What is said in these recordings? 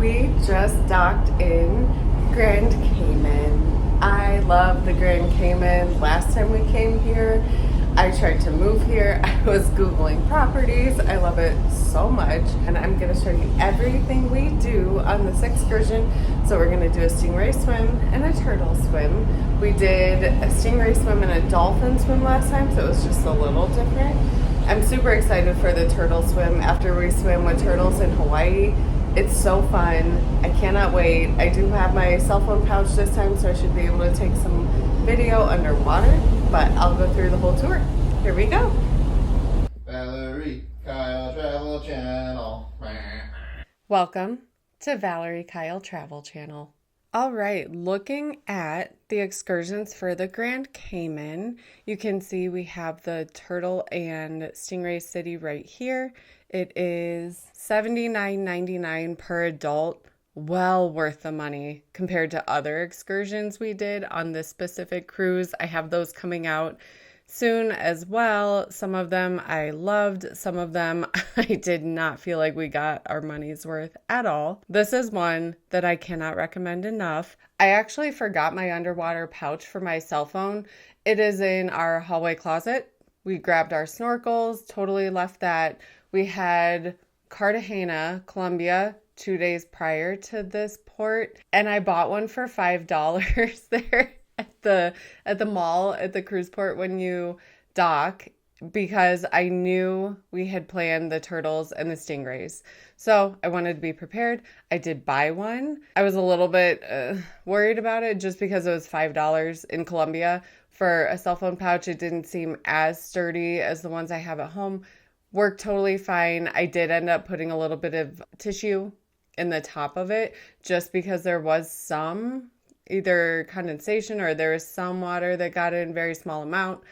We just docked in Grand Cayman. I love the Grand Cayman. Last time we came here, I tried to move here. I was Googling properties. I love it so much. And I'm gonna show you everything we do on this excursion. So we're gonna do a stingray swim and a turtle swim. We did a stingray swim and a dolphin swim last time, so it was just a little different. I'm super excited for the turtle swim after we swim with turtles in Hawaii. It's so fun. I cannot wait. I do have my cell phone pouch this time, so I should be able to take some video underwater, but I'll go through the whole tour. Here we go. Valerie Kyle Travel Channel. Welcome to Valerie Kyle Travel Channel. All right, looking at the excursions for the Grand Cayman, you can see we have the Turtle and Stingray City right here. It is $79.99 per adult. Well worth the money compared to other excursions we did on this specific cruise. I have those coming out soon as well. Some of them I loved, some of them I did not feel like we got our money's worth at all. This is one that I cannot recommend enough. I actually forgot my underwater pouch for my cell phone. It is in our hallway closet. We grabbed our snorkels, totally left that. We had Cartagena, Colombia, 2 days prior to this port, and I bought one for $5 there at the mall at the cruise port when you dock, because I knew we had planned the turtles and the stingrays. So I wanted to be prepared. I did buy one. I was a little bit worried about it just because it was $5 in Colombia for a cell phone pouch. It didn't seem as sturdy as the ones I have at home. Worked totally fine. I did end up putting a little bit of tissue in the top of it just because there was some either condensation or there was some water that got in, very small amount.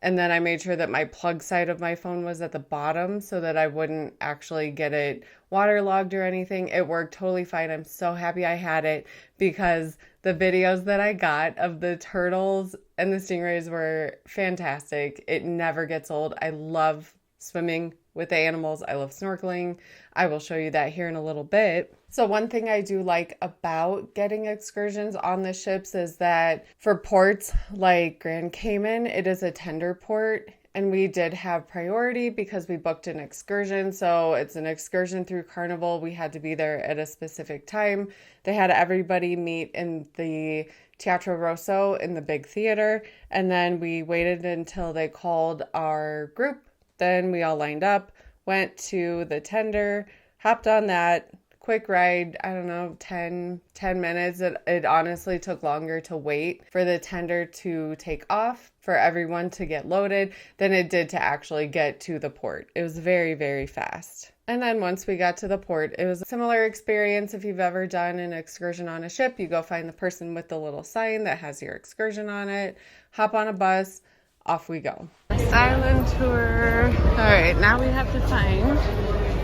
And then I made sure that my plug side of my phone was at the bottom so that I wouldn't actually get it waterlogged or anything. It worked totally fine. I'm so happy I had it because the videos that I got of the turtles and the stingrays were fantastic. It never gets old. I love swimming with the animals. I love snorkeling. I will show you that here in a little bit. So one thing I do like about getting excursions on the ships is that for ports like Grand Cayman, it is a tender port, and we did have priority because we booked an excursion. So it's an excursion through Carnival. We had to be there at a specific time. They had everybody meet in the Teatro Rosso in the big theater, and then we waited until they called our group. Then we all lined up, went to the tender, hopped on that quick ride, I don't know, 10 minutes. It honestly took longer to wait for the tender to take off, for everyone to get loaded, than it did to actually get to the port. It was very, very fast. And then once we got to the port, it was a similar experience. If you've ever done an excursion on a ship, you go find the person with the little sign that has your excursion on it, hop on a bus, off we go. Island tour. All right, now we have to find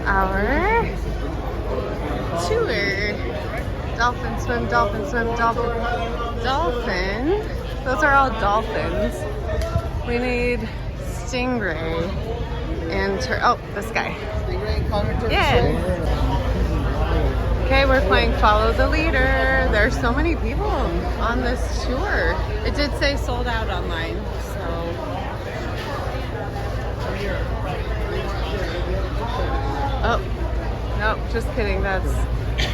our tour. Dolphin swim, dolphin swim, dolphin. Dolphin. Those are all dolphins. We need stingray and oh, this guy. Yeah. Okay, we're playing follow the leader. There's so many people on this tour. It did say sold out online, so. Oh, nope, just kidding. That's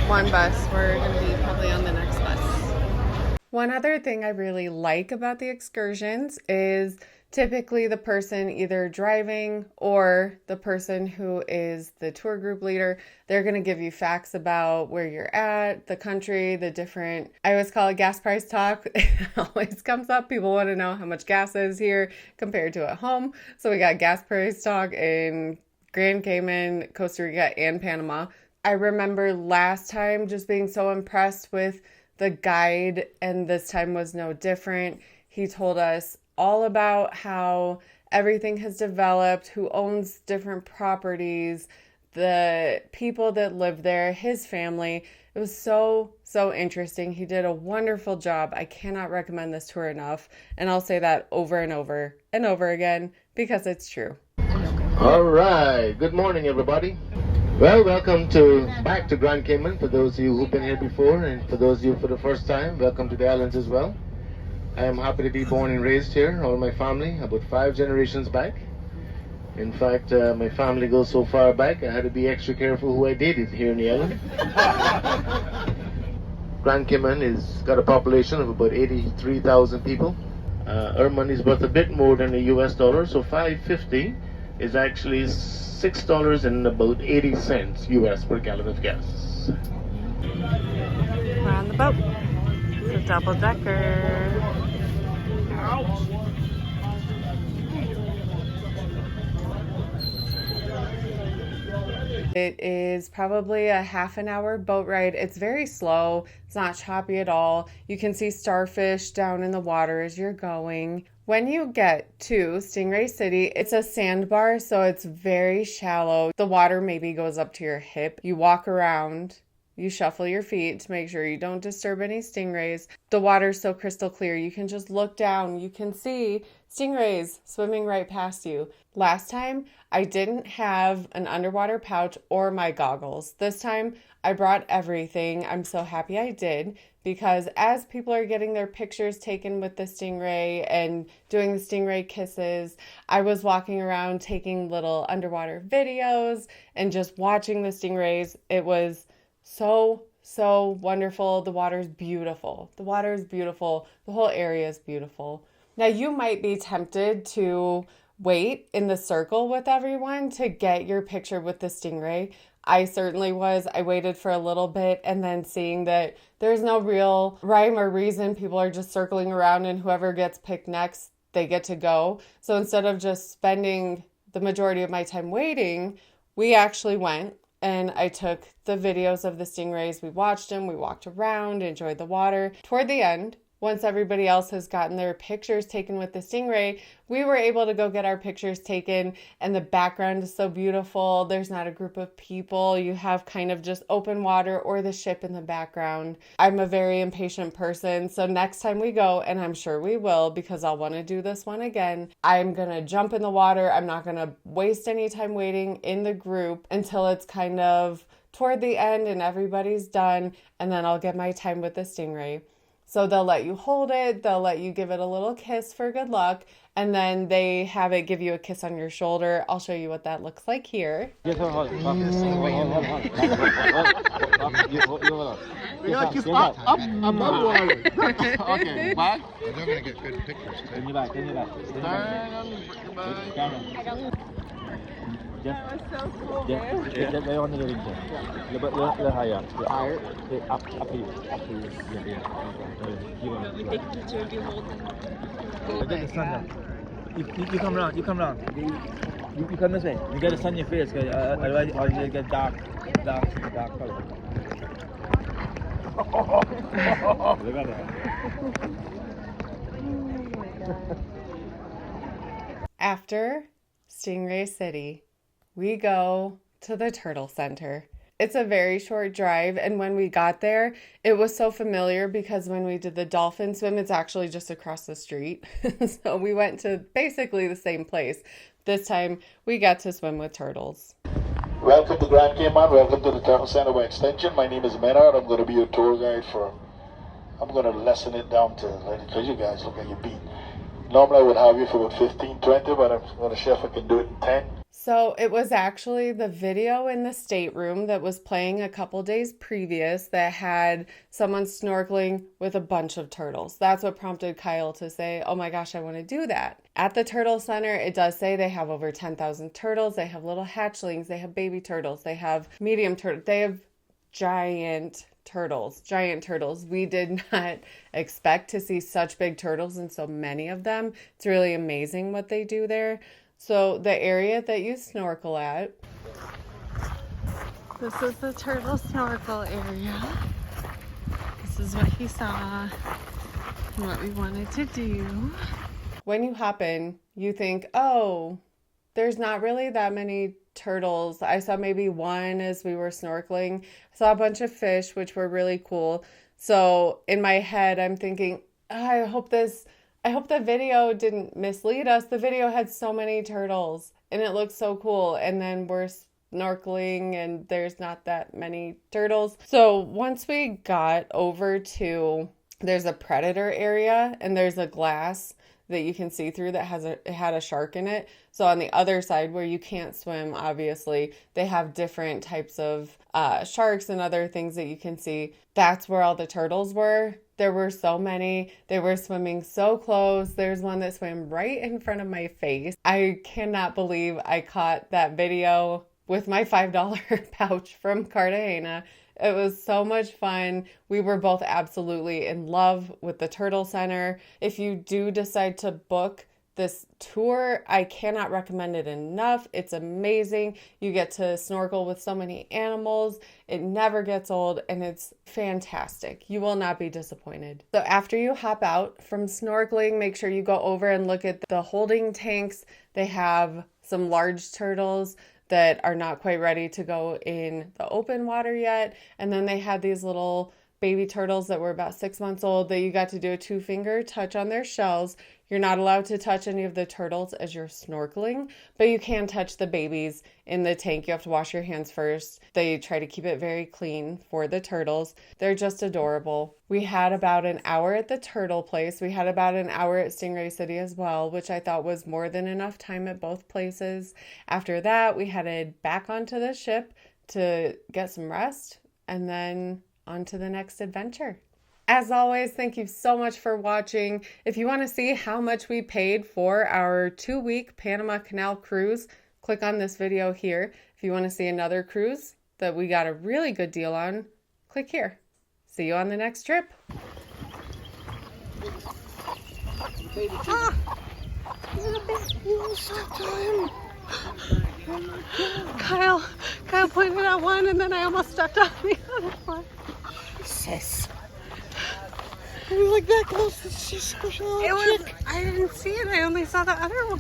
one bus. We're going to be probably on the next bus. One other thing I really like about the excursions is typically the person either driving or the person who is the tour group leader, they're going to give you facts about where you're at, the country, the different, I always call it gas price talk. It always comes up. People want to know how much gas is here compared to at home. So we got gas price talk in Grand Cayman, Costa Rica, and Panama. I remember last time just being so impressed with the guide, and this time was no different. He told us all about how everything has developed, who owns different properties, the people that live there, his family. It was so interesting. He did a wonderful job. I cannot recommend this tour enough. And I'll say that over and over and over again because it's true. All right. Good morning, everybody. Well, welcome back to Grand Cayman. For those of you who've been here before, and for those of you for the first time, welcome to the islands as well. I am happy to be born and raised here. All my family, about 5 generations back. In fact, my family goes so far back, I had to be extra careful who I dated here in the island. Grand Cayman has got a population of about 83,000 people. Our money is worth a bit more than the US dollar, so 5.50 is actually $6 and about 80 cents US per gallon of gas. We're on the boat. It's a double decker. It is probably a half an hour boat ride. It's very slow. It's not choppy at all. You can see starfish down in the water as you're going. When you get to Stingray City, it's a sandbar, so it's very shallow. The water maybe goes up to your hip. You walk around. You shuffle your feet to make sure you don't disturb any stingrays. The water's so crystal clear. You can just look down. You can see stingrays swimming right past you. Last time, I didn't have an underwater pouch or my goggles. This time, I brought everything. I'm so happy I did, because as people are getting their pictures taken with the stingray and doing the stingray kisses, I was walking around taking little underwater videos and just watching the stingrays. It was so wonderful. The water's beautiful. The water is beautiful. The whole area is beautiful. Now, you might be tempted to wait in the circle with everyone to get your picture with the stingray. I certainly was. I waited for a little bit, and then seeing that there's no real rhyme or reason, people are just circling around, and whoever gets picked next, they get to go. So instead of just spending the majority of my time waiting, we actually went. And I took the videos of the stingrays. We watched them. We walked around, enjoyed the water. Toward the end, once everybody else has gotten their pictures taken with the stingray, we were able to go get our pictures taken, and the background is so beautiful. There's not a group of people. You have kind of just open water or the ship in the background. I'm a very impatient person, so next time we go, and I'm sure we will because I'll want to do this one again, I'm going to jump in the water. I'm not going to waste any time waiting in the group until it's kind of toward the end and everybody's done, and then I'll get my time with the stingray. So they'll let you hold it, they'll let you give it a little kiss for good luck, and then they have it give you a kiss on your shoulder. I'll show you what that looks like here. We gotta keep up above water. Okay, back. They're gonna get good pictures too. That was so cool, man. Higher. Up to you. We take a picture of you holding. Get the sun down. You come around. You come this way. You gotta sun your face, cause otherwise you get dark color. Look at that. After Stingray City, we go to the Turtle Center. It's a very short drive, and when we got there, it was so familiar because when we did the dolphin swim, it's actually just across the street. So we went to basically the same place. This time, we got to swim with turtles. Welcome to Grand Cayman. Welcome to the Turtle Center by extension. My name is Menard. I'm going to be your tour guide I'm going to lessen it down to, because you guys look at your beat. Normally I would have you for about 15, 20, but I'm going to see if I can do it in 10. So it was actually the video in the stateroom that was playing a couple days previous that had someone snorkeling with a bunch of turtles. That's what prompted Kyle to say, oh my gosh, I want to do that. At the Turtle Center, it does say they have over 10,000 turtles. They have little hatchlings. They have baby turtles. They have medium turtles. They have giant turtles. We did not expect to see such big turtles and so many of them. It's really amazing what they do there. So the area that you snorkel at, this is the turtle snorkel area. This is what he saw and what we wanted to do. When you hop in, you think, oh, there's not really that many turtles. I saw maybe one as we were snorkeling. I saw a bunch of fish, which were really cool. So in my head, I'm thinking, I hope the video didn't mislead us. The video had so many turtles and it looked so cool. And then we're snorkeling and there's not that many turtles. So once we got over to, there's a predator area and there's a glass that you can see through that had a shark in it. So on the other side where you can't swim, obviously, they have different types of sharks and other things that you can see. That's where all the turtles were. There were so many. They were swimming so close. There's one that swam right in front of my face. I cannot believe I caught that video with my $5 pouch from Cartagena. It was so much fun. We were both absolutely in love with the Turtle Center. If you do decide to book this tour, I cannot recommend it enough. It's amazing. You get to snorkel with so many animals. It never gets old and it's fantastic. You will not be disappointed. So after you hop out from snorkeling, make sure you go over and look at the holding tanks. They have some large turtles that are not quite ready to go in the open water yet. And then they had these little baby turtles that were about 6 months old that you got to do a 2-finger touch on their shells. You're not allowed to touch any of the turtles as you're snorkeling, but you can touch the babies in the tank. You have to wash your hands first. They try to keep it very clean for the turtles. They're just adorable. We had about an hour at the turtle place. We had about an hour at Stingray City as well, which I thought was more than enough time at both places. After that, we headed back onto the ship to get some rest and then on to the next adventure. As always, thank you so much for watching. If you want to see how much we paid for our 2-week Panama Canal cruise, click on this video here. If you want to see another cruise that we got a really good deal on, click here. See you on the next trip. Kyle pointed out one and then I almost stepped on the other one. Jesus. It was like that close. It's just squishing on I didn't see it. I only saw the other one.